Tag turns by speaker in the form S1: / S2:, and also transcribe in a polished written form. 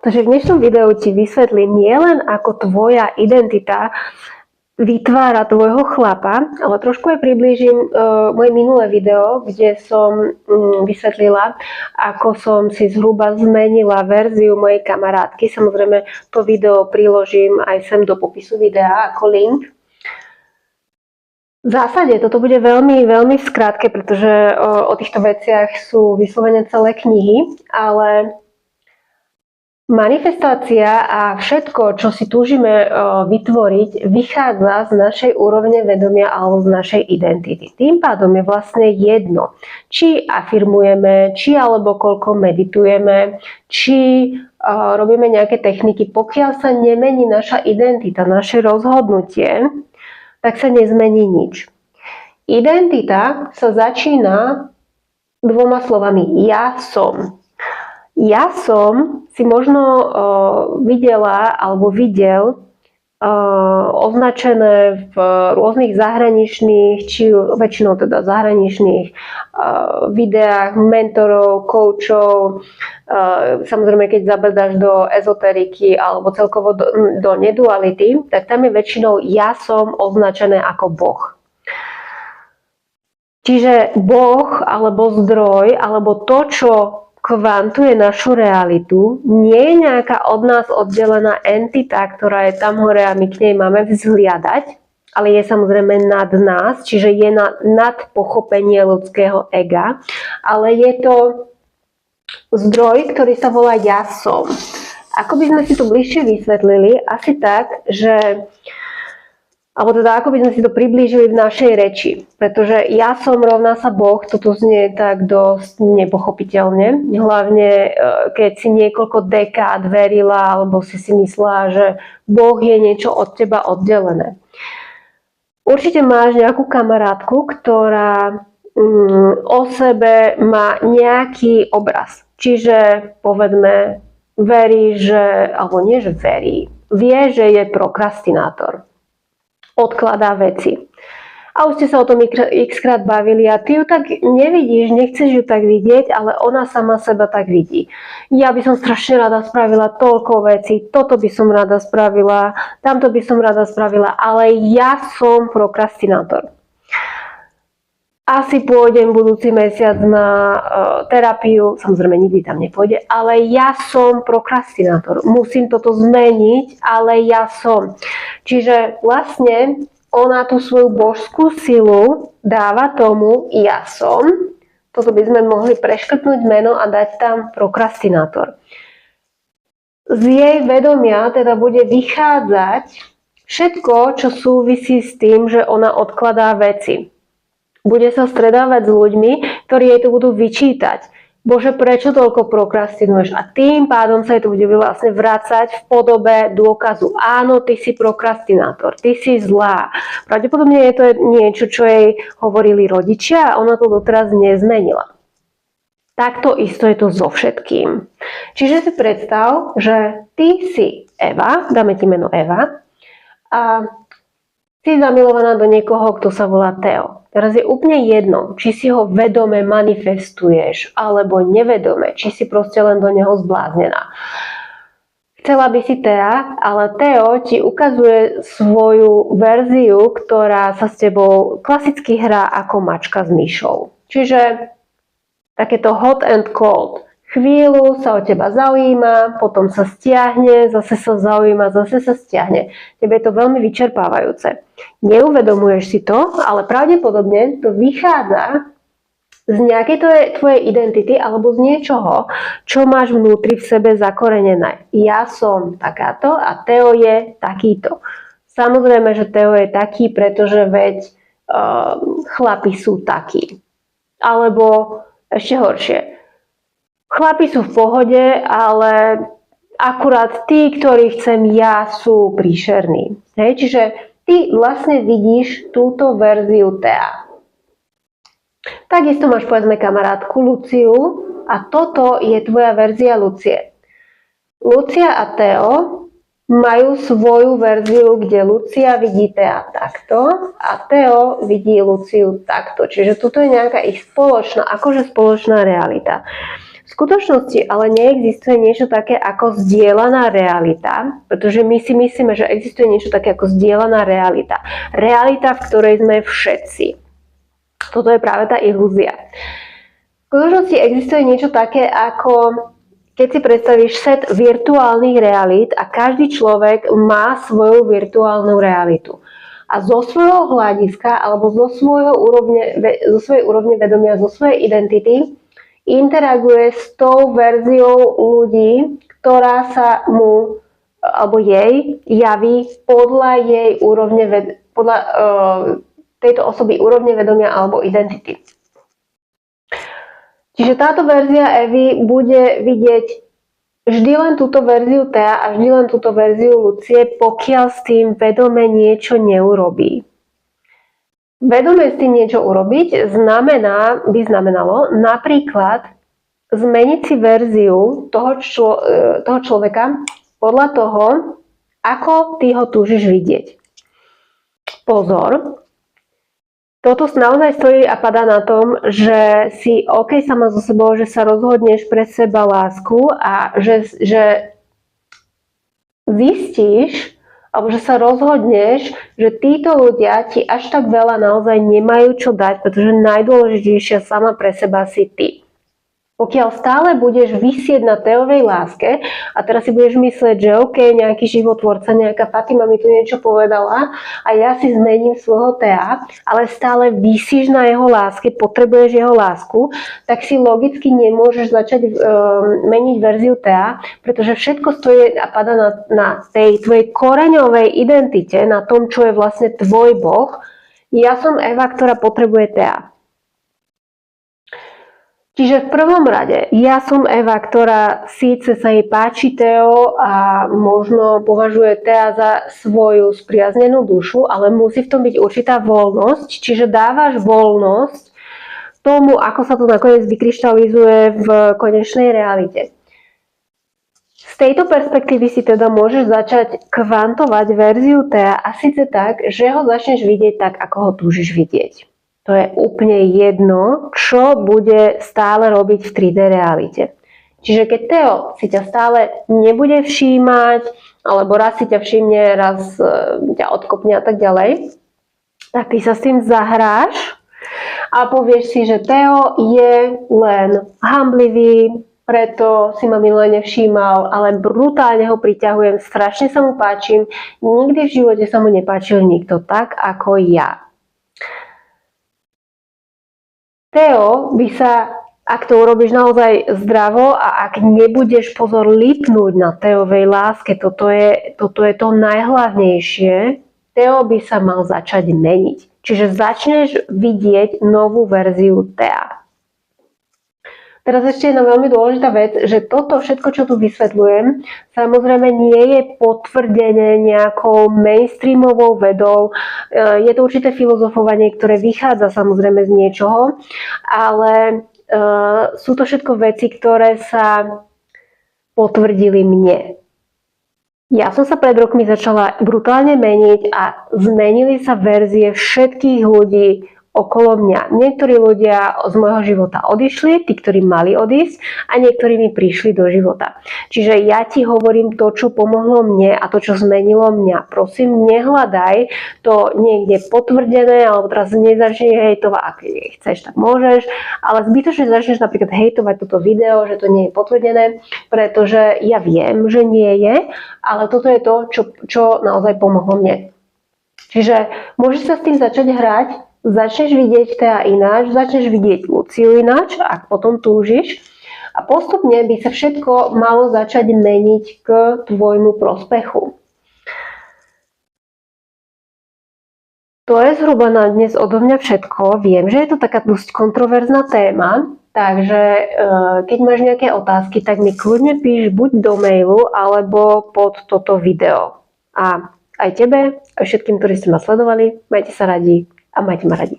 S1: Takže v dnešnom videu ti vysvetlím nielen ako tvoja identita vytvára tvojho chlapa, ale trošku aj priblížim moje minulé video, kde som vysvetlila, ako som si zhruba zmenila verziu mojej kamarátky. Samozrejme, to video priložím aj sem do popisu videa ako link. V zásade toto bude veľmi, veľmi v skratke, pretože o týchto veciach sú vyslovene celé knihy, ale manifestácia a všetko, čo si túžime vytvoriť, vychádza z našej úrovne vedomia alebo z našej identity. Tým pádom je vlastne jedno, či afirmujeme, či alebo koľko meditujeme, či robíme nejaké techniky. Pokiaľ sa nemení naša identita, naše rozhodnutie, tak sa nezmení nič. Identita sa začína dvoma slovami. Ja som. Ja som si možno videla alebo videl označené v rôznych zahraničných, či väčšinou teda zahraničných videách mentorov, koučov. Samozrejme, keď zabrdáš do ezoteriky alebo celkovo do neduality, tak tam je väčšinou ja som označené ako Boh. Čiže Boh alebo zdroj alebo to, čo kvantuje našu realitu, nie je nejaká od nás oddelená entita, ktorá je tam hore a my k nej máme vzhliadať, ale je samozrejme nad nás, čiže je nad pochopenie ľudského ega, ale je to zdroj, ktorý sa volá ja som. Ako by sme si to bližšie vysvetlili? Asi tak, že alebo teda ako by sme si to priblížili v našej reči. Pretože ja som rovná sa Boh, toto znie tak dosť nepochopiteľne. Hlavne keď si niekoľko dekád verila, alebo si myslela, že Boh je niečo od teba oddelené. Určite máš nejakú kamarátku, ktorá o sebe má nejaký obraz. Čiže povedzme, verí, že, alebo nie, že verí, vie, že je prokrastinátor. Odkladá veci. A už ste sa o tom x-krát bavili a ty ju tak nevidíš, nechceš ju tak vidieť, ale ona sama seba tak vidí. Ja by som strašne rada spravila toľko vecí, toto by som rada spravila, tamto by som rada spravila, ale ja som prokrastinátor. Asi pôjdem budúci mesiac na terapiu, samozrejme nikdy tam nepôjde, ale ja som prokrastinátor. Musím toto zmeniť, ale ja som. Čiže vlastne ona tú svoju božskú silu dáva tomu ja som. Toto by sme mohli preškrtnúť meno a dať tam prokrastinátor. Z jej vedomia teda bude vychádzať všetko, čo súvisí s tým, že ona odkladá veci. Bude sa stretávať s ľuďmi, ktorí jej to budú vyčítať. Bože, prečo toľko prokrastinuješ? A tým pádom sa jej to bude vlastne vracať v podobe dôkazu. Áno, ty si prokrastinátor, ty si zlá. Pravdepodobne je to niečo, čo jej hovorili rodičia a ona to doteraz nezmenila. Takto isto je to so všetkým. Čiže si predstav, že ty si Eva, dáme ti meno Eva, a si zamilovaná do niekoho, kto sa volá Theo. Teraz je úplne jedno, či si ho vedome manifestuješ, alebo nevedome, či si proste len do neho zbláznená. Chcela by si Thea, ale Theo ti ukazuje svoju verziu, ktorá sa s tebou klasicky hrá ako mačka s myšou. Čiže takéto hot and cold. Chvíľu sa o teba zaujíma, potom sa stiahne, zase sa zaujíma, zase sa stiahne. Tebe je to veľmi vyčerpávajúce. Neuvedomuješ si to, ale pravdepodobne to vychádza z nejakej tvojej identity alebo z niečoho, čo máš vnútri v sebe zakorenené. Ja som takáto a Theo je takýto. Samozrejme, že Theo je taký, pretože veď chlapi sú takí. Alebo ešte horšie. Chlapi sú v pohode, ale akurát tí, ktorých chcem ja, sú príšerní. Hej? Čiže ty vlastne vidíš túto verziu Thea. Takisto máš povedzme kamarátku Luciu a toto je tvoja verzia Lucie. Lucia a Theo majú svoju verziu, kde Lucia vidí Thea takto a Theo vidí Luciu takto. Čiže toto je nejaká ich spoločná realita. V skutočnosti ale neexistuje niečo také ako zdieľaná realita, pretože my si myslíme, že existuje niečo také ako zdieľaná realita. Realita, v ktorej sme všetci. Toto je práve tá ilúzia. V skutočnosti existuje niečo také ako, keď si predstavíš set virtuálnych realít a každý človek má svoju virtuálnu realitu. A zo svojho hľadiska alebo zo svojej úrovne vedomia, zo svojej identity interaguje s tou verziou ľudí, ktorá sa mu alebo jej javí podľa jej úrovne, podľa tejto osoby úrovne vedomia alebo identity. Čiže táto verzia Evy bude vidieť vždy len túto verziu Thea a vždy len túto verziu Lucie, pokiaľ s tým vedome niečo neurobí. Vedome s tým niečo urobiť by znamenalo napríklad zmeniť si verziu toho človeka podľa toho, ako ty ho túžiš vidieť. Pozor, toto naozaj stojí a padá na tom, že si OK sama so sebou, že sa rozhodneš pre seba lásku a že zistíš, alebo že sa rozhodneš, že títo ľudia ti až tak veľa naozaj nemajú čo dať, pretože najdôležitejšia sama pre seba si ty. Pokiaľ stále budeš visieť na Theovej láske a teraz si budeš myslieť, že OK, nejaký životvorca, nejaká Fatima mi tu niečo povedala a ja si zmením svojho Thea, ale stále visíš na jeho láske, potrebuješ jeho lásku, tak si logicky nemôžeš začať meniť verziu Thea, pretože všetko stojí a padá na tej tvojej koreňovej identite, na tom, čo je vlastne tvoj Boh. Ja som Eva, ktorá potrebuje Thea. Čiže v prvom rade, ja som Eva, ktorá síce sa jej páči Theo a možno považuje Thea za svoju spriaznenú dušu, ale musí v tom byť určitá voľnosť, čiže dávaš voľnosť tomu, ako sa to nakoniec vykryštalizuje v konečnej realite. Z tejto perspektívy si teda môžeš začať kvantovať verziu Thea a síce tak, že ho začneš vidieť tak, ako ho túžiš vidieť. To je úplne jedno, čo bude stále robiť v 3D realite. Čiže keď Theo si ťa stále nebude všímať, alebo raz si ťa všimne, raz ťa odkopne a tak ďalej, tak ty sa s tým zahráš a povieš si, že Theo je len hanblivý, preto si ma minule nevšímal, ale brutálne ho priťahujem, strašne sa mu páčim, nikdy v živote sa mu nepáčil nikto tak ako ja. Theo by sa, ak to urobíš naozaj zdravo a ak nebudeš pozor lipnúť na Theovej láske, toto je to najhlavnejšie, Theo by sa mal začať meniť. Čiže začneš vidieť novú verziu Thea. Teraz ešte jedna veľmi dôležitá vec, že toto všetko, čo tu vysvetľujem, samozrejme nie je potvrdené nejakou mainstreamovou vedou. Je to určité filozofovanie, ktoré vychádza samozrejme z niečoho, ale sú to všetko veci, ktoré sa potvrdili mne. Ja som sa pred rokmi začala brutálne meniť a zmenili sa verzie všetkých ľudí okolo mňa. Niektorí ľudia z môjho života odišli, tí, ktorí mali odísť, a niektorí mi prišli do života. Čiže ja ti hovorím to, čo pomohlo mne a to, čo zmenilo mňa. Prosím, nehľadaj to niekde potvrdené, alebo teraz nezačni hejtovať, ak chceš, tak môžeš, ale zbytočne začneš napríklad hejtovať toto video, že to nie je potvrdené, pretože ja viem, že nie je, ale toto je to, čo naozaj pomohlo mne. Čiže môžeš sa s tým začať hrať, začneš vidieť Thea ináč, začneš vidieť Luciu ináč, ak potom túžiš. A postupne by sa všetko malo začať meniť k tvojmu prospechu. To je zhruba na dnes odo mňa všetko. Viem, že je to taká dosť kontroverzná téma, takže keď máš nejaké otázky, tak mi kľudne píš buď do mailu, alebo pod toto video. A aj tebe, aj všetkým, ktorí ste ma sledovali, majte sa radi a majte ma radi.